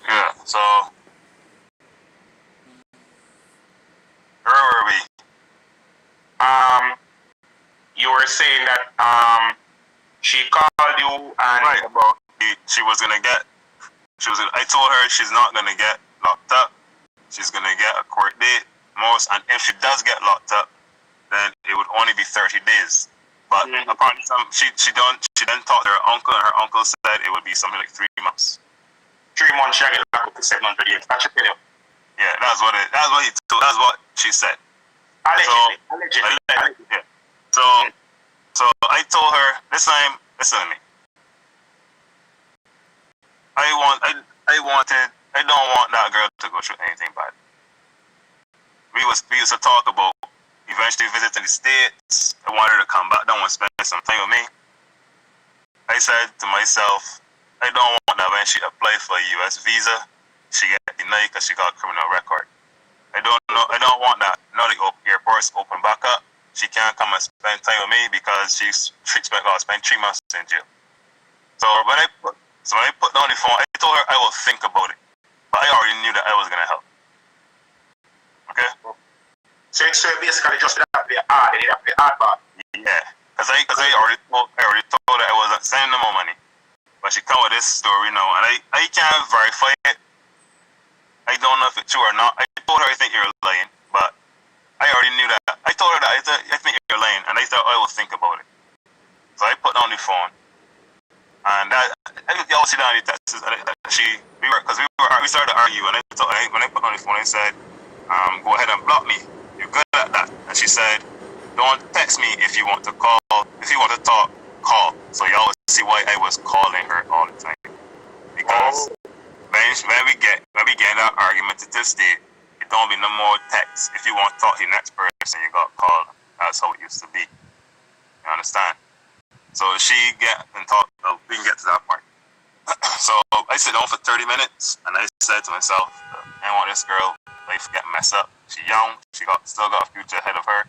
Yeah. So where were we? You were saying that she called you and right about she was gonna get. I told her she's not gonna get locked up. She's gonna get a court date most, and if she does get locked up, then it would only be 30 days. But apparently, she then talked to her uncle, and her uncle said it would be something like 3 months. 3 months, she get locked up to 700 days. That's what you. Yeah, that's what he told. That's what she said. Allegedly. Yeah. So I told her this time. Listen to me. I don't want that girl to go through anything bad. We used to talk about eventually visiting the States. I wanted her to come back down and spend some time with me. I said to myself, I don't want that when she applied for a US visa, she get denied because she got a criminal record. I don't want that. Now the airports open back up, she can't come and spend time with me because she spent 3 months in jail. So when I put down the phone, I told her I will think about it. But I already knew that I was gonna help. Okay? So basically just have to be hard, and you have to be hard, but yeah. Because I already told her I wasn't sending no more money. But she come with this story now, and I can't verify it. I don't know if it's true or not. I told her I think you're lying, but I already knew that. I told her that I think you're lying, and I thought I will think about it. So I put down the phone, and y'all see down the text. We started to argue, and when I put down the phone, I said, "Go ahead and block me. You're good at that." And she said, "Don't text me if you want to call. If you want to talk, call." So y'all will see why I was calling her all the time, because when we get in that argumentative state, it don't be no more text. If you want to talk to the next person, you got called. That's how it used to be. You understand? So she get and talk. We can get to that part. So I sit down for 30 minutes, and I said to myself, I want this girl life get messed up. She young. She still got a future ahead of her.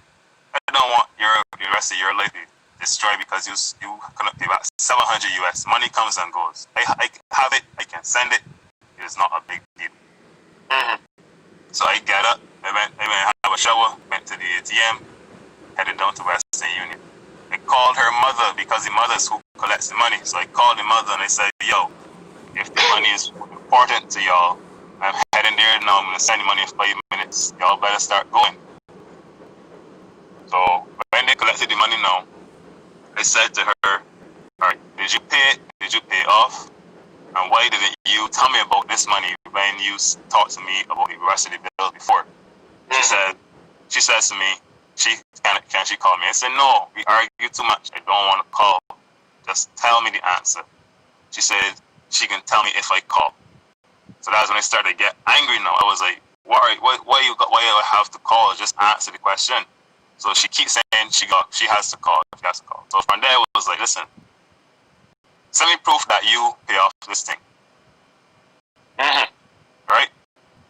I don't want the rest of your life to be destroyed because you cannot pay back 700 US. Money comes and goes. I have it. I can send it. It is not a big deal. So I get up. I went have a shower. Went to the ATM. Headed down to Western Union. I called her mother because the mother is who collects the money. So I called the mother and I said, "Yo, if the money is important to y'all, I'm heading there now. I'm gonna send the money in 5 minutes. Y'all better start going." So when they collected the money now, I said to her, "Alright, did you pay it? Did you pay off? And why didn't you tell me about this money when you talked to me about the rest of the bills before?" She says to me, can she call me? I said, "No, we argue too much. I don't want to call. Just tell me the answer." She said she can tell me if I call. So that's when I started to get angry now. I was like, why do I have to call? Just answer the question. So she keeps saying she has to call. She has to call. So from there, I was like, listen, send me proof that you pay off this thing. Right?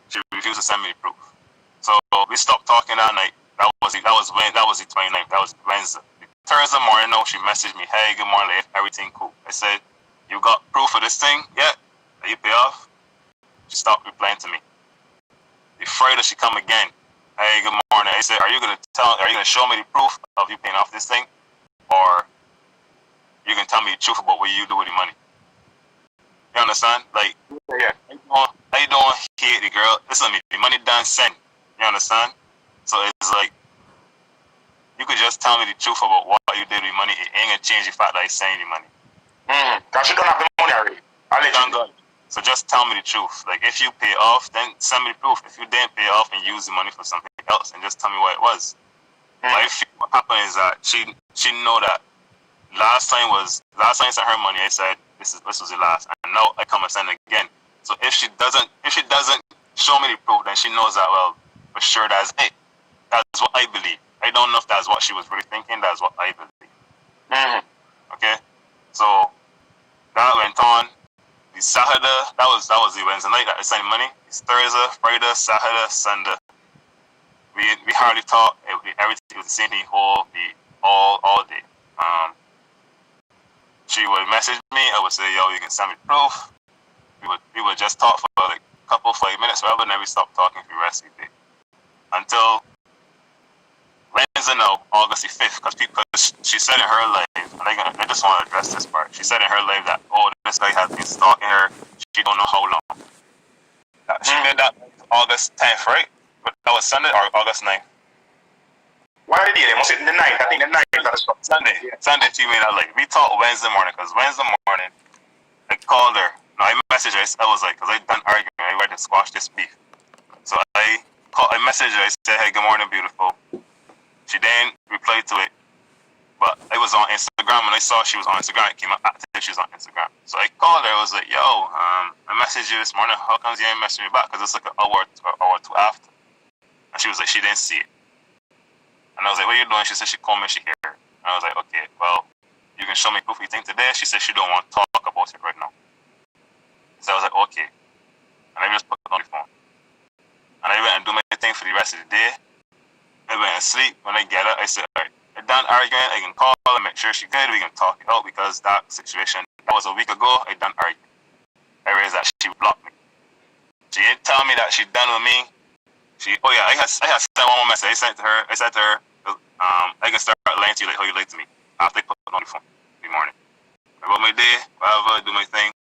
She refused to send me proof. So we stopped talking that night. That was the 29th. That was Wednesday. Thursday morning, now she messaged me, "Hey, good morning, everything cool." I said, "You got proof of this thing? Yeah. That you pay off?" She stopped replying to me. The Friday she come again. "Hey, good morning." I said, Are you gonna show me the proof of you paying off this thing? Or you can tell me the truth about what you do with the money? You understand? Like, yeah. I don't hate the girl. Listen to me, the money done sent. You understand? So it's like, you could just tell me the truth about what you did with the money. It ain't gonna change the fact that I sent you the money. Because you don't have the money already. So just tell me the truth. Like, if you pay off, then send me the proof. If you didn't pay off and use the money for something else, and just tell me what it was. But I feel what happened is that she know that last time I sent her money, I said this was the last, and now I come and send again. So if she doesn't show me the proof, then she knows that, well, for sure that's it. That's what I believe. I don't know if that's what she was really thinking. That's what I believe. Okay, so that went on. The Saturday, that was the Wednesday night that I sent money. It's Thursday, Friday, Saturday, Sunday. We hardly talked. Everything was the same thing all day. She would message me. I would say, "Yo, you can send me proof." We would just talk for minutes, whatever, and then we stopped talking for the rest of the day. Until Wednesday now, August the 5th, because she said in her live, and I just want to address this part. She said in her live that, oh, this guy has been stalking her. She don't know how long. She did that August 10th, right? But that was Sunday or August 9th? What did they? Was it the 9th? I think the 9th. Sunday. Yeah. Sunday she made that live. We talked Wednesday morning, because Wednesday morning, I called her. No, I messaged her. I was like, because I done arguing, I ready to squash this beef. So I messaged her. I said, hey, good morning, beautiful. She didn't reply to it, but I was on Instagram, and I saw she was on Instagram. It came up active she was on Instagram. So I called her. I was like, yo, I messaged you this morning. How come you ain't messaging me back? Because it's like an hour or two after. And she was like, she didn't see it. And I was like, what are you doing? She said she called me, she heard her. And I was like, okay, well, you can show me proof you think today. She said she don't want to talk about it right now. So I was like, okay. And I just put it on the phone. And I went and do my thing for the rest of the day. I went and sleep. When I get up, I said, all right, I'm done arguing. I can call and make sure she good. We can talk it out because that situation, that was a week ago. I done arguing. I realized that she blocked me. She didn't tell me that she done with me. I had sent one more message. I said to her, I can start lying to you like how you lied to me after I put it on the phone in the morning. I wrote my day, whatever, do my thing.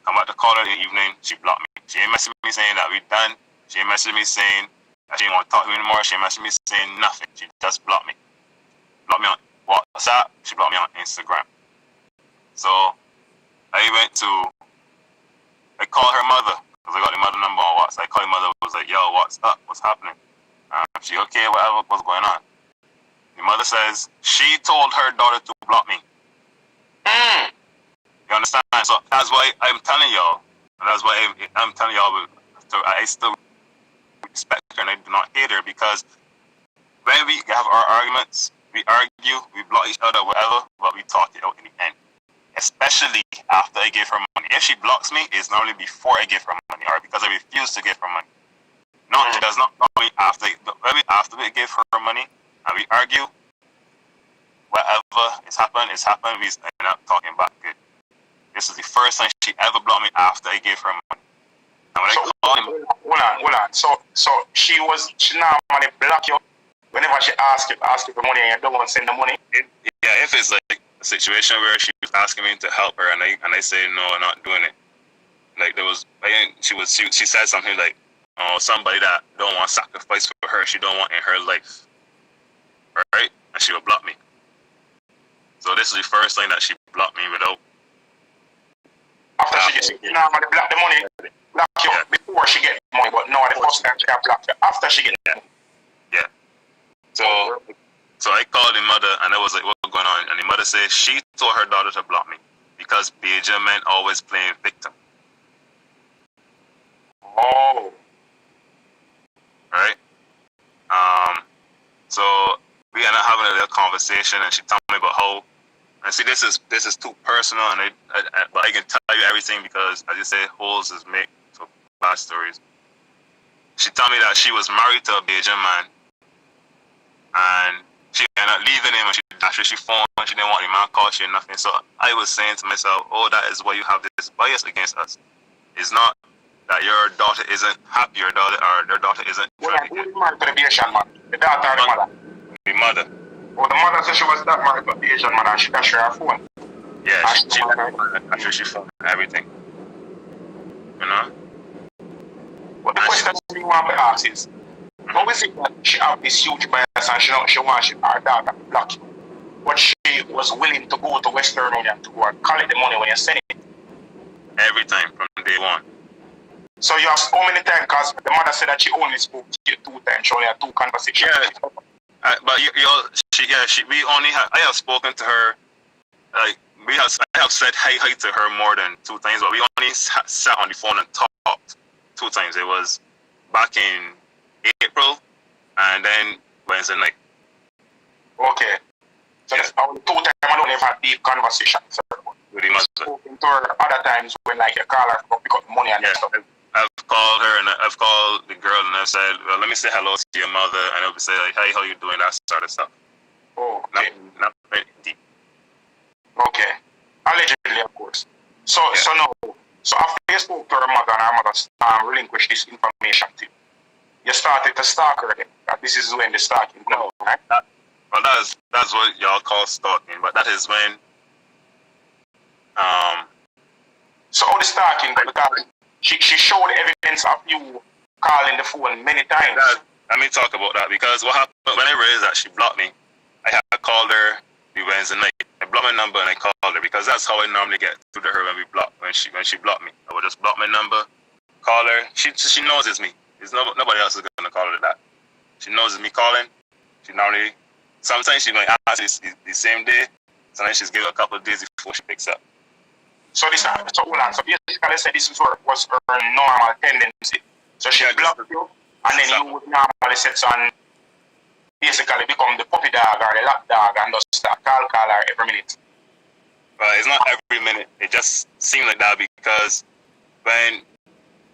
I'm about to call her in the evening. She blocked me. She ain't messaging me saying that we done. She ain't messaging me saying that she didn't want to talk to me anymore. She ain't messaging me saying nothing. She just blocked me. Blocked me on WhatsApp. She blocked me on Instagram. So I called her mother because I got the mother number on WhatsApp. I called the mother. I was like, yo, what's up? What's happening? She okay, whatever, what's going on? The mother says she told her daughter to block me. You understand? So that's why I'm telling y'all, and that's why I'm telling y'all, I still respect her and I do not hate her because when we have our arguments, we argue, we block each other, whatever, but we talk it out in the end. Especially after I give her money. If she blocks me, it's normally before I give her money or because I refuse to give her money. No, she does not block me after we give her money and we argue. Whatever is happened, we end up talking back good. This is the first time she ever blocked me after I gave her money. And when I called him, hold on. So she normally block you whenever she asks you for money and you don't want to send the money. If it's like a situation where she was asking me to help her and I say no, I'm not doing it. Like she said something like, oh, somebody that don't want sacrifice for her, she don't want in her life, right? And she will block me. So this is the first time that she blocked me without. After she gets normally block the money, block you before she get money, but no, the first time she can block you after she get money. Yeah. So I called the mother and I was like, what's going on? And the mother said she told her daughter to block me because Bajan men always playing victim. Oh. Right? So we ended up having a little conversation and she told me about how, and see this is too personal but I can tell you everything because as you say, holes is made for bad stories. She told me that she was married to a Bajan man and she ended up leaving him and she phoned, she didn't want the man call, she nothing. So I was saying to myself, oh, that is why you have this bias against us. It's not that your daughter isn't happy, your daughter isn't. Well, who is married to the Asian man? The daughter or the mother? The mother. Oh, the mother said she was not married to the Asian man and she can share her phone. Yeah, she phone everything. You know? But the question we want to ask is, how is it that she have this huge bias and she wants her daughter to block you? But she was willing to go to Western Union to go and collect the money when you send it? Every time from day one. So you have how many times? Because the mother said that she only spoke to you 2 times. She only had 2 conversations. Yeah, but I have spoken to her. Like I have said hi to her more than 2 times, but we only sat on the phone and talked 2 times. It was back in April, and then Wednesday night. Okay. So that's only 2 times I don't have deep conversations with the mother. Spoken to her other times when like you call her to pick up money and stuff. I've called her and I've called the girl and I said, well, let me say hello to your mother, and I'll say like, hey, how you doing? That sort of stuff. Oh, okay. Not very deep. Okay. Allegedly, of course. So after you spoke to her mother and her mother relinquished this information to you, you started to stalk her again. This is when the stalking no, right? Well, that's what y'all call stalking, but that is when So how the stalking? Because she showed evidence of you calling the phone many times. Let me talk about that, because what happened when I realized that she blocked me, I had called her the Wednesday night. I blocked my number and I called her, because that's how I normally get through to her when she blocked me. I would just block my number, call her. She knows it's me. Nobody else is gonna call her that. She knows it's me calling. She normally, sometimes she might answer the same day. Sometimes she's give it a couple of days before she picks up. So hold on. So basically, say this was her normal tendency. So she blocked you, and then you would normally set on, basically become the puppy dog or the lap dog and just start call her every minute. But it's not every minute. It just seemed like that because when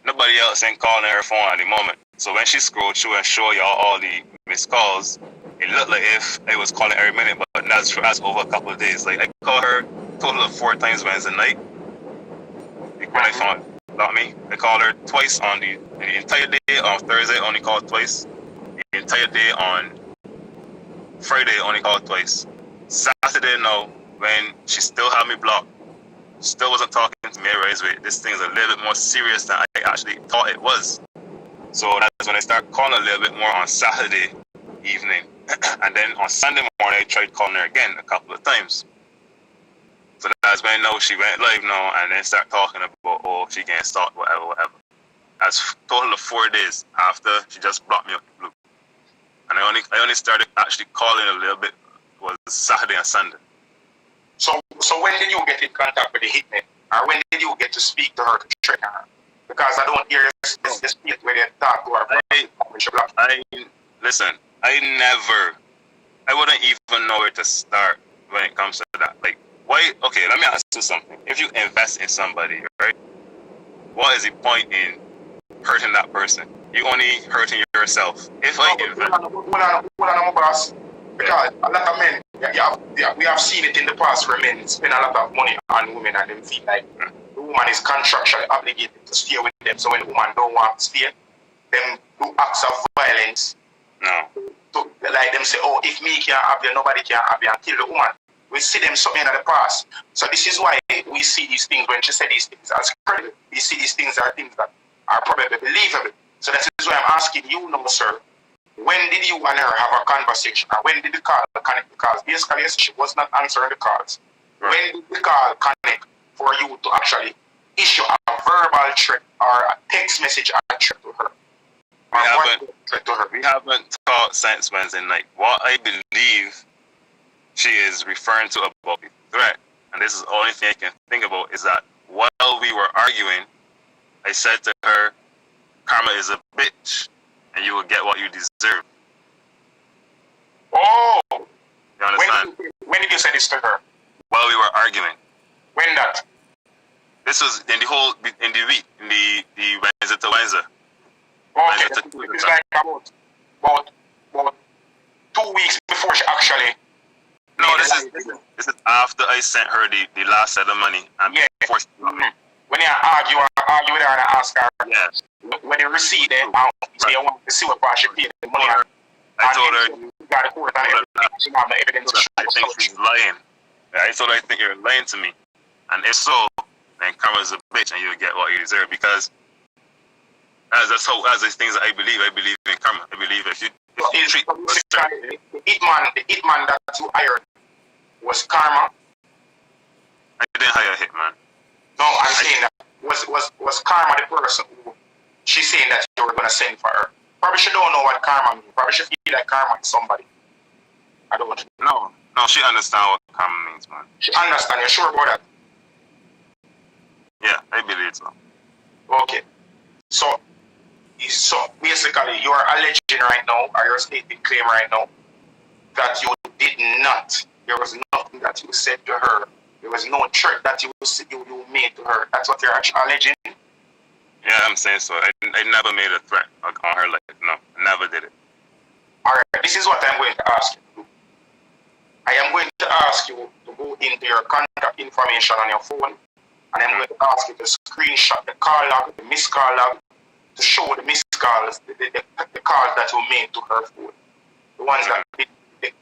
nobody else ain't calling her phone at the moment. So when she scrolled through and showed y'all all the missed calls, it looked like if I was calling every minute, but that's over a couple of days. Like I called her a total of 4 times Wednesday night. When I found about me, I called her twice on the entire day. On Thursday, I only called twice. The entire day on Friday, I only called twice. Saturday, no, when she still had me blocked, still wasn't talking to me. This thing is a little bit more serious than I actually thought it was. So that's when I started calling a little bit more on Saturday evening. And then on Sunday morning, I tried calling her again a couple of times. So that's when I know she went live now, and then start talking about, oh, she can't start, whatever. That's a total of 4 days after she just blocked me up the blue. And I only started actually calling a little bit was Saturday and Sunday. So when did you get in contact with the hitman? Or when did you get to speak to her to threaten her? Because I don't hear this speak where they talk to her. Listen, I wouldn't even know where to start when it comes to that. Like, why? Okay, let me ask you something. If you invest in somebody, right? What is the point in hurting that person? You only hurting yourself. If I invest, hold on, boss. Because a lot of men, we have seen it in the past where men spend a lot of money on women and they feel like the woman is contractually obligated to stay with them. So when the woman don't want to stay, them do acts of violence. No. So like them say, oh, if me can't have you, nobody can have you, and kill the woman. We see them something in the past. So this is why we see these things when she said these things as credible. We see these things are things that are probably believable. So that is why I'm asking you now, sir, when did you and her have a conversation? Or when did the call connect? Because basically, yes, she was not answering the calls. Right. When did the call connect for you to actually issue a verbal threat or a text message threat to her? We haven't talked since Wednesday night. What I believe she is referring to about the threat, and this is the only thing I can think about, is that while we were arguing, I said to her, karma is a bitch, and you will get what you deserve. Oh! You understand? When did you say this to her? While we were arguing. When that? This was in the week, the Wednesday to Wednesday. Okay, it's like about 2 weeks before she actually... No, this is after I sent her the last set of money. And yeah. Before she got me. When you argue with her and ask her, yeah. When you receive it, so you want to see what she paid the money. I told her, you got to court and everything. She have the evidence to show. I think she's lying. I told her, I think you're lying to me. And if so, then karma's a bitch and you'll get what you deserve. Because as the things that I believe in karma. I believe if you treat the hitman that you hired was karma. I didn't hire a hitman. No, I'm saying that was karma the person who she's saying that you were gonna send for her. Probably she don't know what karma means. Probably she feel like karma is somebody. I don't know. No, she understand what karma means, man. She understand, you're sure about that? Yeah, I believe so. Okay. So basically you are alleging right now, or you're stating claim right now, that you did not, there was nothing that you said to her. There was no threat that you made to her. That's what you're actually alleging? Yeah, I'm saying so. I never made a threat on her like no, I never did it. Alright, this is what I'm going to ask you to do. I am going to ask you to go into your contact information on your phone And I'm going to ask you to screenshot the call log, the missed call log, to show the missed calls, the calls that you made to her phone. The ones that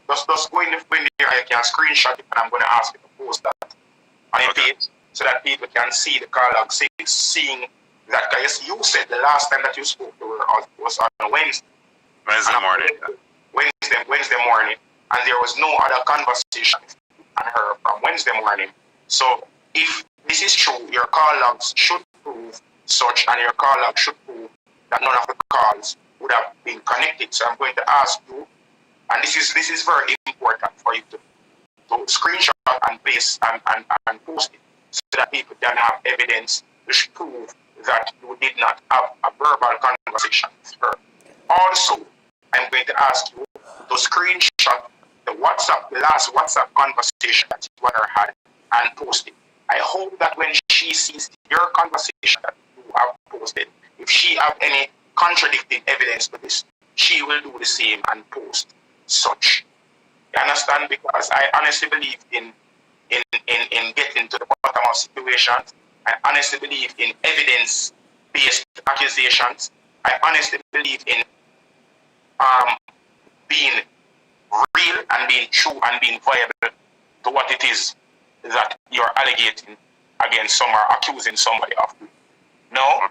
just go in the there, I can screenshot it, and I'm going to ask you to post that on a page so that people can see the call log, seeing that. Guys, you said the last time that you spoke to her was on Wednesday. Wednesday morning. Wednesday morning, and there was no other conversation on her from Wednesday morning. So if this is true, your call logs should prove such, and your call log should prove that none of the calls would have been connected. So I'm going to ask you, and this is very important for you to screenshot and paste and post it so that people can have evidence to prove that you did not have a verbal conversation with her. Also, I'm going to ask you to screenshot the last WhatsApp conversation that you and her had and post it. I hope that when she sees your conversation that you have posted, if she have any contradicting evidence to this, she will do the same and post such. You understand? Because I honestly believe in getting to the bottom of situations. I honestly believe in evidence-based accusations. I honestly believe in being real and being true and being viable to what it is that you're alleging against someone or accusing somebody of. Now,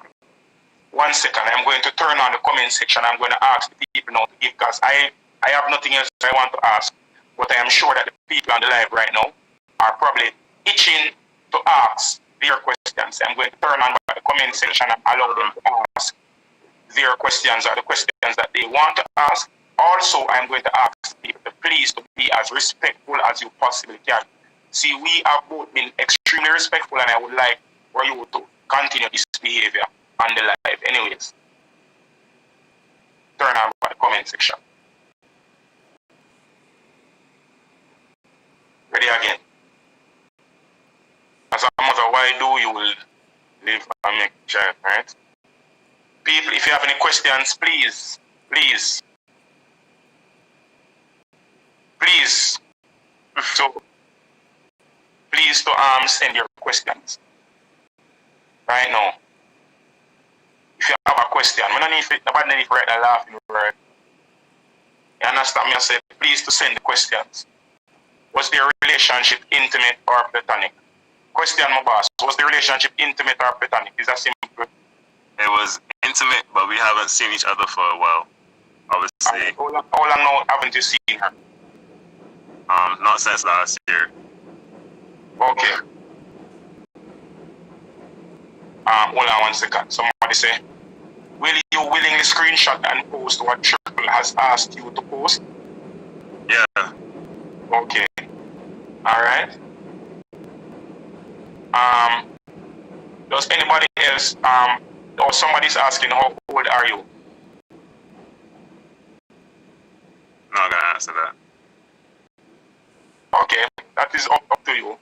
1 second, I'm going to turn on the comment section. I'm going to ask the people now to give, because I have nothing else I want to ask, but I am sure that the people on the live right now are probably itching to ask their questions. I'm going to turn on the comment section and allow them to ask their questions or the questions that they want to ask. Also, I'm going to ask people to please to be as respectful as you possibly can. See, we have both been extremely respectful, and I would like for you to continue this behavior on the live. Anyways, turn on the comment section. Ready again. As a mother, why do you will live and make child, right? People, if you have any questions, please, so please to send your questions right now. If you have a question, nobody need to write a laughing word. You understand me? I said, please to send the questions. Was their relationship intimate or platonic? Question, my boss. Was the relationship intimate or platonic? Is that simple? It was intimate, but we haven't seen each other for a while. Obviously. How long now haven't you seen her? Not since last year. Okay. Hold on 1 second. Somebody say, will you willingly screenshot and post what Triple has asked you to post? Yeah. Okay. Alright. Does anybody else, or somebody's asking, how old are you? Not gonna answer that. Okay, that is up to you.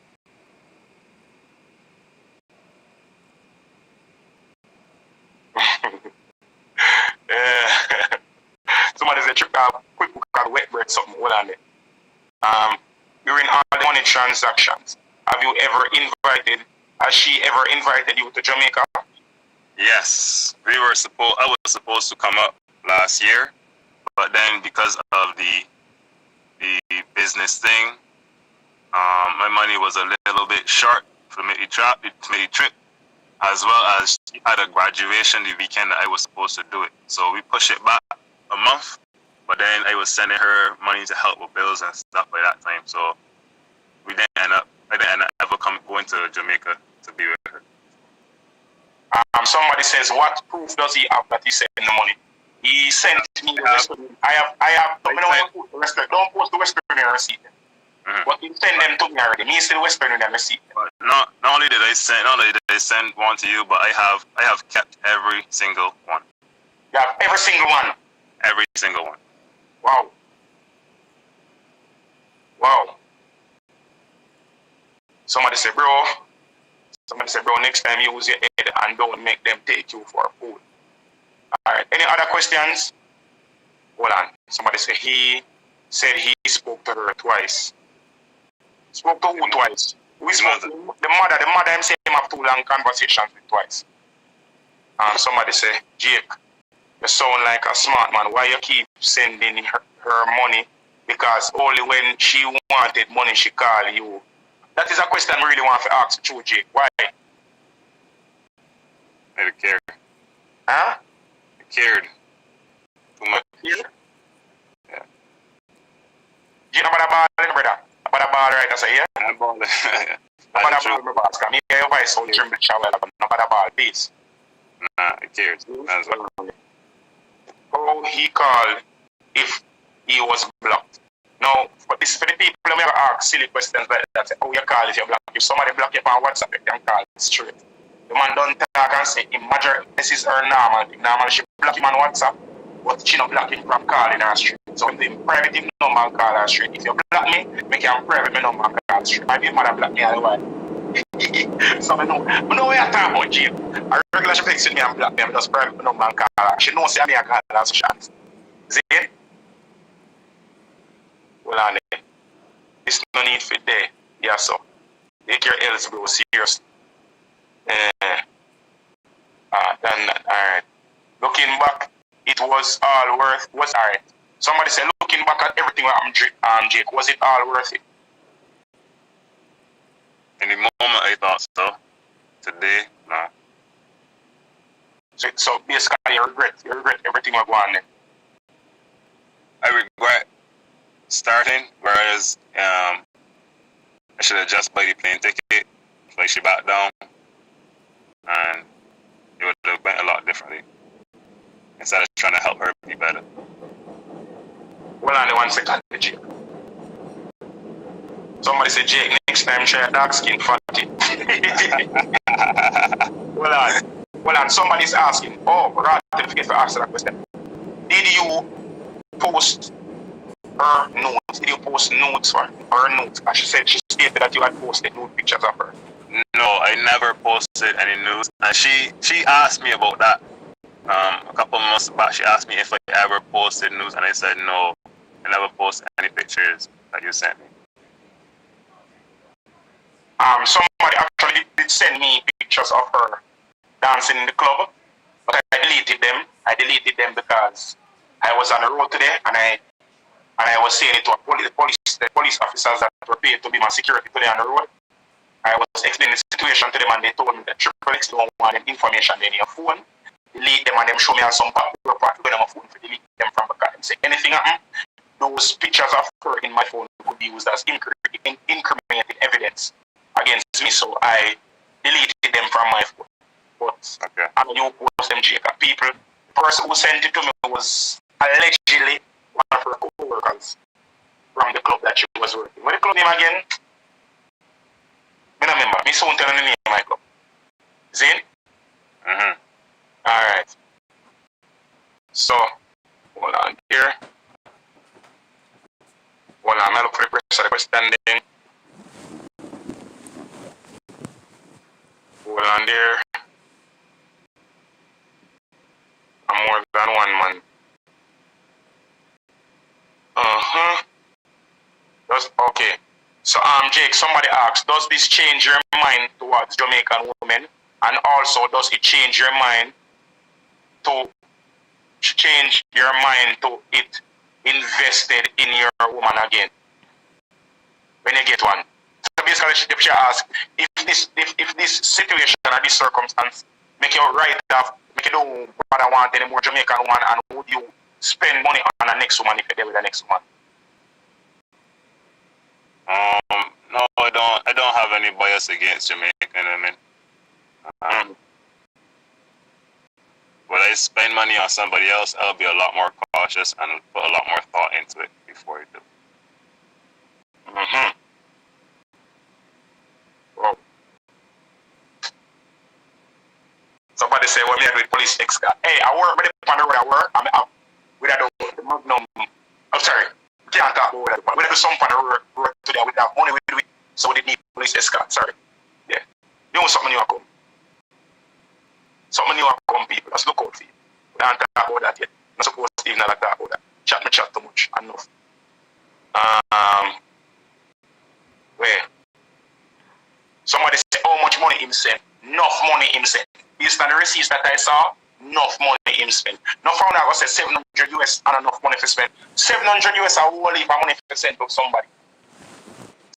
Somebody said, quick book called wet bread something. Hold on there. During all the money transactions, have you ever has she ever invited you to Jamaica? Yes. I was supposed to come up last year, but then because of the business thing, my money was a little bit short to make the trip, as well as she had a graduation the weekend that I was supposed to do it. So we pushed it back a month, but then I was sending her money to help with bills and stuff by that time. So I didn't end up ever going to Jamaica to be with her. Somebody says, what proof does he have that he sent the money? He sent me the Western. Don't post the Western Union receipt. But he sent them to me already. Me still Western Union receipt. Not only did I send one to you, but I have kept every single one. You have every single one? Every single one. Wow. Wow. Somebody said, bro, next time use your head and don't make them take you for food. Alright, any other questions? Hold on. Somebody said he spoke to her twice. Spoke to who twice? We spoke to the mother him say him have 2 long conversations with twice. And somebody say, Jake, you sound like a smart man. Why you keep sending her money? Because only when she wanted money, she call you. That is a question I really want to ask you, Jake. Why? I didn't care. Huh? I cared too much. Yeah. Yeah. You know about a ball, brother? About a ball, right? I say, yeah? I'm balling. About a ball, my boss. Me and your voice on trim the shower, but not about a ball, please. Nah, I cared. That's what. How he called if he was blocked. Now, for the people who never ask silly questions like that, say, how you call if you block? If somebody block you on WhatsApp, you can call straight. The man don't talk and say, imagine this is her normal thing. Normally she block him on WhatsApp, but she not block him from calling her straight. So in the private him number and call her straight. If you block me, make him private my number and call her straight. Maybe your mother block me otherwise. So I know what you're talking about, Jim. I regular she texting me and block me, I just private my number and call her. She knows me I call her, so she answers. See? Well, on there. There's no need for there. Yeah, so. Take your L's, bro, seriously. Done that. Alright. Looking back, it was all worth it. Was alright. Somebody said, looking back at everything that happened, Jake, was it all worth it? In the moment, I thought so. Today, no. So basically, you regret everything that went on then. I regret starting, whereas I should have just bought the plane ticket, like she back down, and it would have went a lot differently. Instead of trying to help her be better. Well, only 1 second, Jake. Somebody said, Jake, next time try dark skin fatty. Well on, somebody's asking, rather than forget to answer that question. Did you post her nudes? Did you post nudes for her nudes? As she said, she stated that you had posted nude pictures of her. No, I never posted any news. And she asked me about that a couple of months back. She asked me if I ever posted news, and I said no, I never posted any pictures that you sent me. Somebody actually did send me pictures of her dancing in the club, but I deleted them. I deleted them because I was on the road today, and I was saying it to the police officers that were paid to be my security today on the road. I was explaining the situation to them, and they told me that TRIPPPLE don't want them information in your phone. Delete them, and them show me on some paper part when I'm phone to delete them from the car. And say anything happen, those pictures of her in my phone could be used as incriminating evidence against me. So I deleted them from my phone. But okay. I mean, you post them, Jacob. People, the person who sent it to me was allegedly one of her co-workers from the club that she was working. What the club name again? I don't remember. Me soon tell the name of my club. Zane? Mm-hmm. Alright. So, hold on here. Hold on, I'll look for the rest of the question then. Hold on there. I'm more than one man. Okay. So Jake, somebody asked, does this change your mind towards Jamaican women? And also, does it change your mind to it invested in your woman again? When you get one. So basically she asked, if this situation or this circumstance make you right off, make you don't want any more Jamaican woman, and would you spend money on the next woman if you're there with the next woman? No, I don't have any bias against Jamaican women. When I spend money on somebody else, I'll be a lot more cautious and put a lot more thought into it before I do. Wow. Somebody say, well, me with police escort. Hey, I work with the on the road, I work. I'm up with the magnum. I'm sorry, can't talk about that. We do some on the road today with that money we do it, so we didn't need police escort. Sorry. Yeah. You know something new come. Something new come, people. Let's look out for you. We don't talk about that yet. Not supposed to even talk about that. Chat too much. Enough. Where? Somebody say how much money him spend. Enough money him spend. Based on the receipts that I saw, enough money him spend. No found out say 700 US and enough money to spend. 700 US are whole heap of money to send to somebody.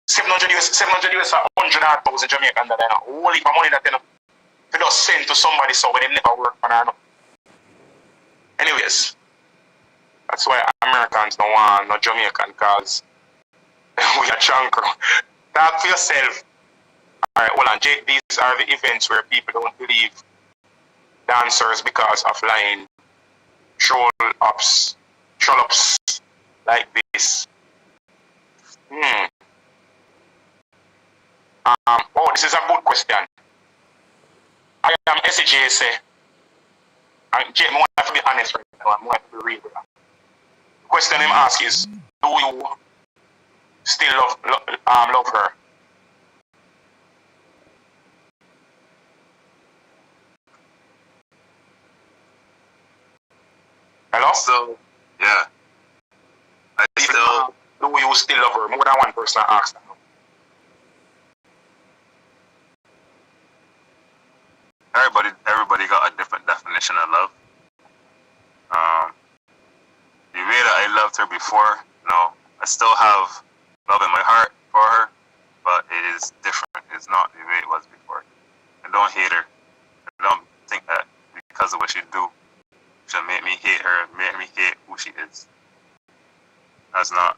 700 US are 100,000 Jamaican that are whole heap of money that they just send to somebody so when they never work for her. Anyways, that's why Americans don't want no Jamaican cause we are drunk. Talk for yourself. Alright, hold on, Jake, these are the events where people don't believe dancers because of lying troll-ups like this. Oh, this is a good question. I am SJC. And Jake, I want to be honest right now. I want to be real. The question I'm asking is, do you still love her? Hello? So, yeah. Do you still love her? More than one person asked that. Everybody got a different definition of love. The way that I loved her before, I still have love in my heart for her, but it is different. It's not the way it was before. I don't hate her. I don't think that because of what she do, she'll make me hate her, make me hate who she is. That's not.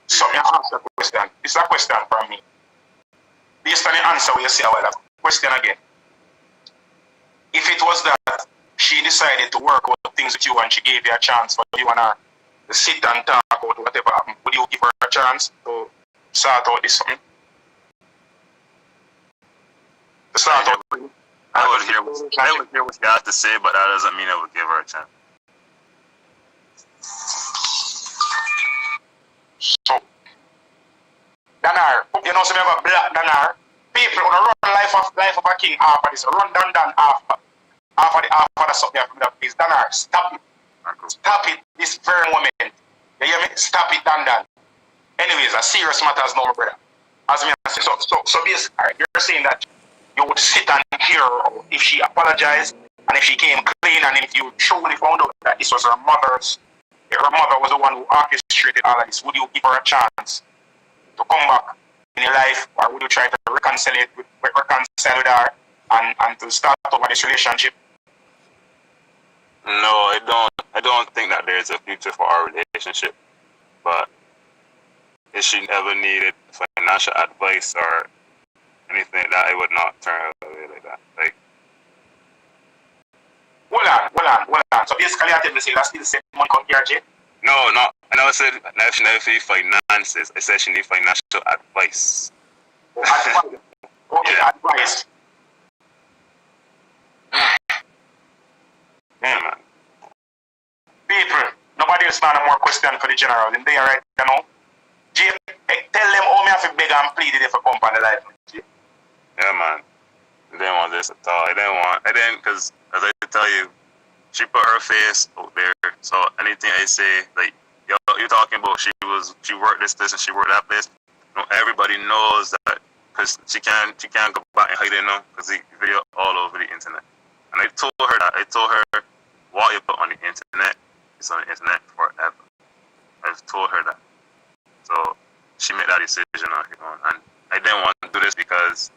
So I answer the question. It's a question from me. Based on the answer we say, well, question again. If it was that she decided to work out things with you and she gave you a chance for you and her to sit and talk about whatever happened, would you give her a chance to sort out this something? To sort out. I would hear what you have to say, but that doesn't mean I would give her a chance. So, Danar, you know, some of black Danar, people who run life of a king after this, run down after the something from that place. Danar, stop it. Stop it this very moment. You hear me? Stop it, Dan. Anyways, a serious matters now, my brother. As me say, so basically, you're saying that you would sit and hear her if she apologized and if she came clean and if you truly found out that this was her mother was the one who orchestrated all of this, would you give her a chance to come back in your life, or would you try to reconcile with her and to start over this relationship? No, I don't think that there's a future for our relationship. But if she ever needed financial advice or anything like that, I would not turn her away like that. Like, hold on. So basically, I tell you, that's still the same money come here, Jay? No. I never said that she never need finances. I said she need financial advice. Advice. Okay, yeah. Advice. Yeah, man. People, nobody else not more question for the general. In there, right? You know? Jay, tell them how me have to beg and plead if I come on the life. Yeah, man. I didn't want this at all. Because as I tell you, she put her face out there. So anything I say, like, yo, you're talking about she worked this place and she worked that place. Everybody knows that because she can't go back and hide it now because the video all over the internet. And I told her that. I told her what you put on the internet is on the internet forever. I've told her that. So she made that decision on her own. And I didn't want to do this because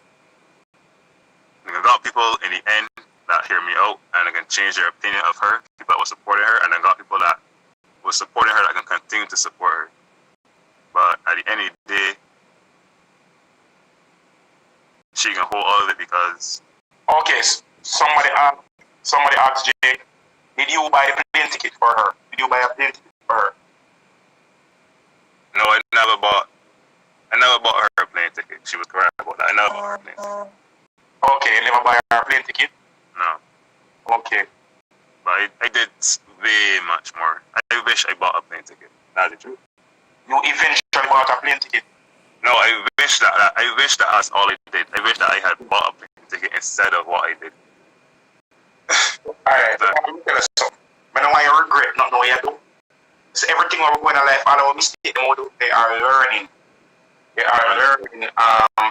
I got people in the end that hear me out and they can change their opinion of her, people that were supporting her, and then got people that were supporting her that can continue to support her. But at the end of the day, she can hold all of it because... Okay, somebody asked Jay, did you buy a plane ticket for her? Did you buy a plane ticket for her? No, I never bought her a plane ticket. She was correct about that. I never bought her a plane ticket. Okay, you never buy her a plane ticket? No. Okay. But I did way much more. I wish I bought a plane ticket. That's the truth. You eventually bought a plane ticket? No, I wish that that's all I did. I wish that I had bought a plane ticket instead of what I did. Alright, let me tell you something. I don't want you to regret not knowing what you do. So everything we're going in life, all our mistakes they are learning. They are learning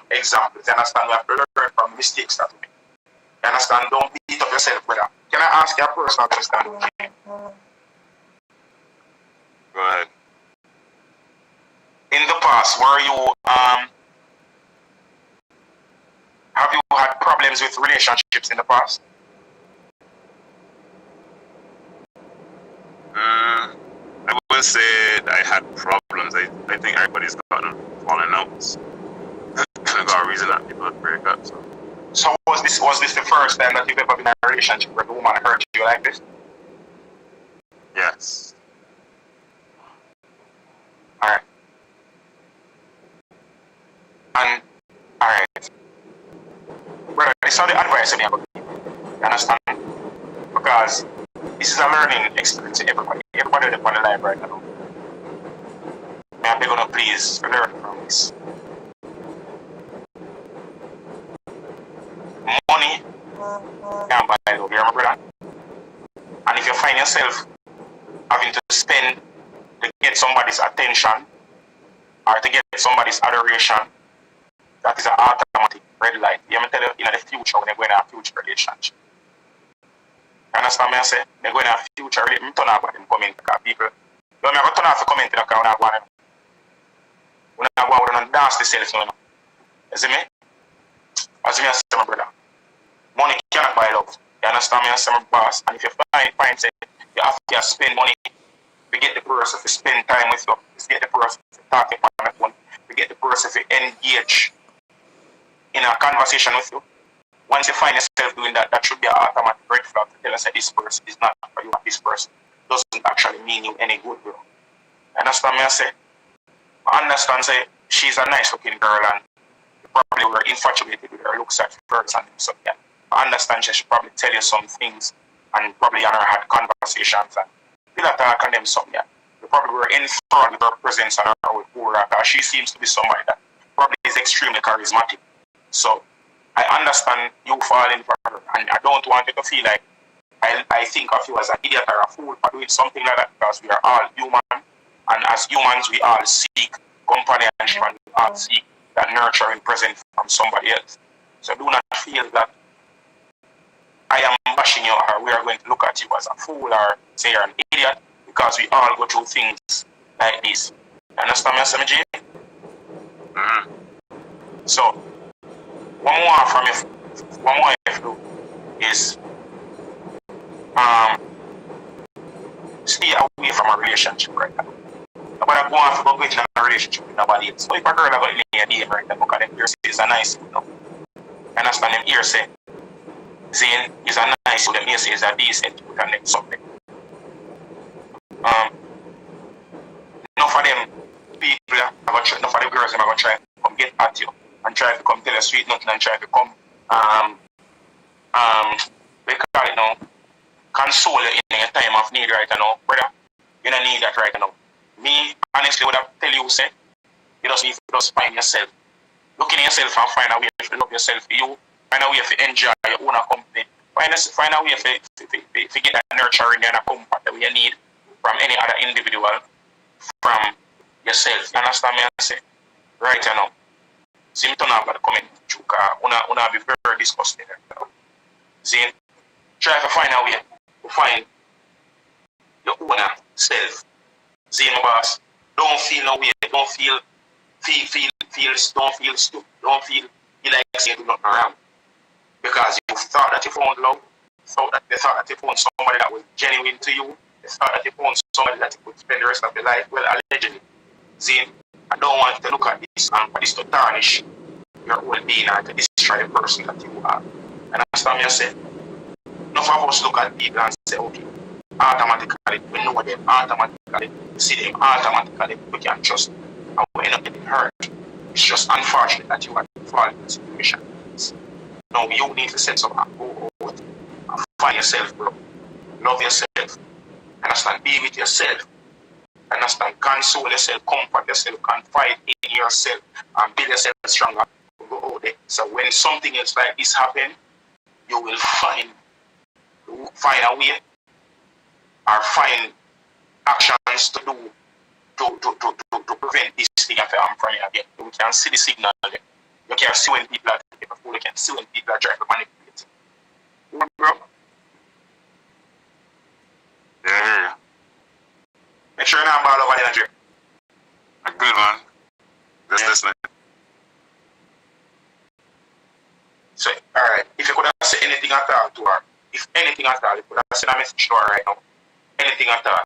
examples. You understand? We have to learn from mistakes that we make. You understand? Don't beat up yourself, brother. Can I ask you a personal question? Go ahead. In the past, were you have you had problems with relationships in the past? I would say I had problems. I think everybody's gotten falling outs. Got a reason that people break up. So was this the first time that you've ever been in a relationship where the woman hurt you like this? Yes. Alright. And alright. Brother, this is the advice I have. You understand? Because this is a learning experience for everybody. Everybody on the live right now. May I beg you please learn from this. Money can't buy love, you remember that? And if you find yourself having to spend to get somebody's attention or to get somebody's adoration, that is an automatic red light. You know, tell you in the future when you're going to a future relationship. You understand me? I say, they're going to a future relationship. I turn off them comment because people, I'm going to turn off the comment because I'm not going to dance the self. You see me? As me, I say, my brother, money can't buy love. You understand me? I say, my boss. And if you find say, you have to spend money to get the person to spend time with you, to get the person to talk on the phone, to get the person to engage in a conversation with you. Once you find yourself doing that, that should be an automatic red flag to tell us that this person is not for you, and this person doesn't actually mean you any good, bro. You understand me? I say, I understand, say, she's a nice looking girl and you probably were infatuated with her looks at first and so yeah. I understand she should probably tell you some things and probably you and her had conversations and feel attack on them something. Yeah. You probably were in front with her presence and her aura because she seems to be somebody that probably is extremely charismatic. So I understand you falling for her and I don't want you to feel like I think of you as an idiot or a fool for doing something like that because we are all human and as humans we all seek companionship and we all seek that nurturing presence from somebody else. So do not feel that I am bashing you or we are going to look at you as a fool or say you're an idiot because we all go through things like this. You understand me, SMG? So, one more from you, one more you do is stay away from a relationship right now. Nobody go on to go in a relationship with nobody else. So if a girl got in a DM right now, because them ear say is a nice you know. You understand them ear say Zane is a nice so them ear say is a decent you can make something. Enough of them people enough of the girls are gonna try to come get at you and try to come tell you sweet nothing and try to come we call it now console you in a time of need right now, brother. You don't need that right now. Me, honestly, would have tell you, say, you just need to just find yourself. Look in yourself and find a way to love yourself. You find a way to enjoy your own company. Find a way to get that nurturing and a comfort that you need from any other individual, from yourself. You understand me? I say, right now. See me turn off the comment, una be very disgusted. See, try to find a way to find your own self. See, my boss, don't feel no way, don't feel stupid, don't feel you like saying do nothing wrong. Because you thought that you found love, you thought that you found somebody that was genuine to you, you thought that you found somebody that you could spend the rest of your life, well, allegedly. See, I don't want you to look at this and for this to tarnish your well being and to destroy the person that you are. And understand me, I say, enough of us look at people and say, okay, automatically, we know them, automatically, we see them, automatically, we can trust them, and we end up getting hurt. It's just unfortunate that you are falling in a situation. Now, you need to set some go out and find yourself, bro. Love yourself. Understand, be with yourself. Understand, console yourself, comfort yourself, confide in yourself, and build yourself stronger. Go out there. So when something else like this happens, you will find a way or find actions to do to prevent this thing after I'm from again. You can see the signal there. You can see when people are taking a fool, you can see when people are trying to manipulate. You know, bro? Yeah. Make sure you're not ball over the energy. A good one. Just listening. So, alright, if you could have said anything at all to her, if anything at all, you could have sent a message to her right now, anything at all,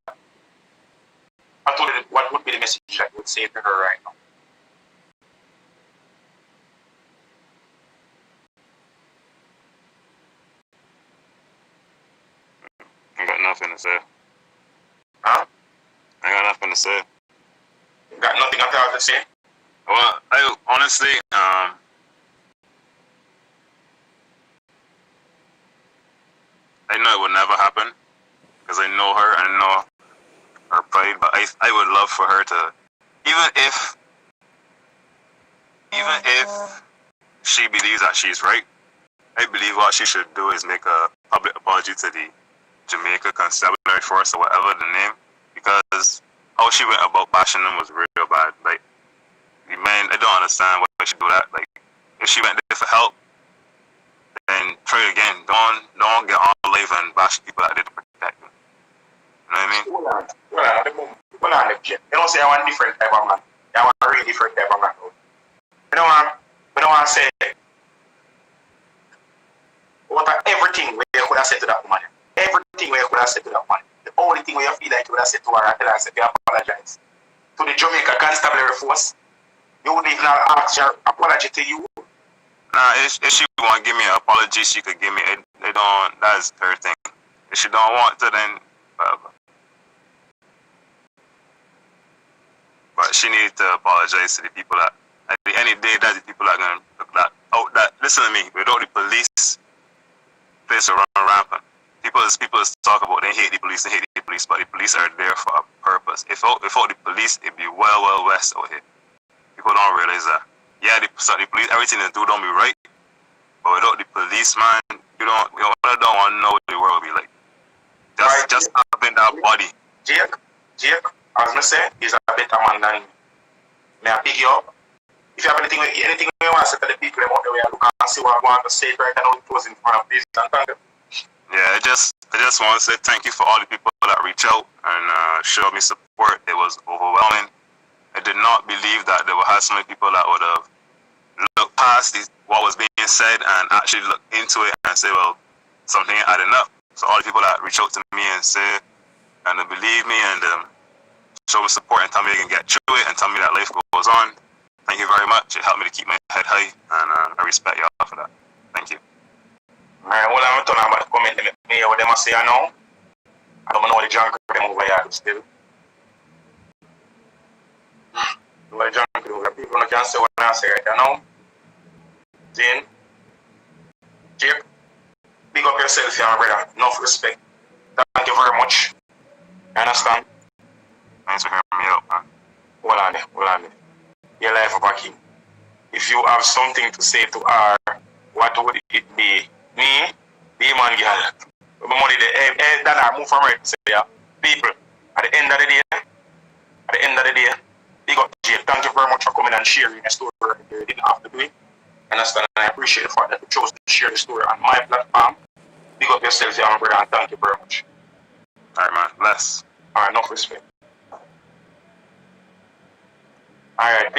what would be the message that you would say to her right now? I got nothing to say. Huh? I got nothing to say. You got nothing at all to say? Well, I honestly, I know it would never happen because I know her and I know her pride. But I would love for her to, even if she believes that she's right, I believe what she should do is make a public apology to the Jamaica Constabulary Force or whatever the name, because how she went about bashing them was real bad. Like, man, I don't understand why she do that. Like, if she went there for help, then try it again. Don't get on live and bash people that did to protect you. You know what I mean? Hold on, you don't say I want different type of man. I want a really different type of man. I don't want to say what everything where you could have said to that woman. Everything where you could have said to that woman. The only thing where you feel like you would have said to her and tell her, you apologize. To the Jamaica Constabulary Force, you wouldn't even ask her apology to you. Nah, if she want to give me an apology, she could give me it. They don't, that's her thing. If she don't want to, then whatever. But she needs to apologize to the people that, at the end of the day, that's the people that are going to look that out. That, listen to me, without the police, place will run rampant. People talk about they hate the police, but the police are there for a purpose. If out the police, it'd be well west out here. People don't realize that. Yeah, the police, everything they do don't be right, but without the police, man, you don't want to know what the world will be like. Just having that body. Jake, I was gonna say, he's a better man than me. May I pick you up? If you have anything you want to say to the people about the way I look and see what I want to say right now, it was in front of this and thank you. Yeah, I just want to say thank you for all the people that reach out and show me support. It was overwhelming. I did not believe that there would have so many people that would have looked past what was being said and actually look into it and say, well, something ain't adding up. So all the people that reach out to me and say, and they believe me and show me support and tell me they can get through it and tell me that life goes on. Thank you very much. It helped me to keep my head high, and I respect y'all for that. Thank you. Alright, what I'm talking about comment me what them say I know. I don't know the junk them over here still. The junk over people can say what I say right now. Jane, Jake, big up yourself, my brother. Enough respect. Thank you very much. You understand? Thanks for hearing me out, man. Hold on there. Your life over king. If you have something to say to her, what would it be? Me, the man girl. The money that I move from right to say, yeah. People, at the end of the day, big up Jay. Thank you very much for coming and sharing a story. You didn't have to do it. Understand? And I appreciate the fact that you chose to share the story on my platform. Big up yourself, my brother, and thank you very much. Alright, man. Bless. Alright, enough respect. Alright,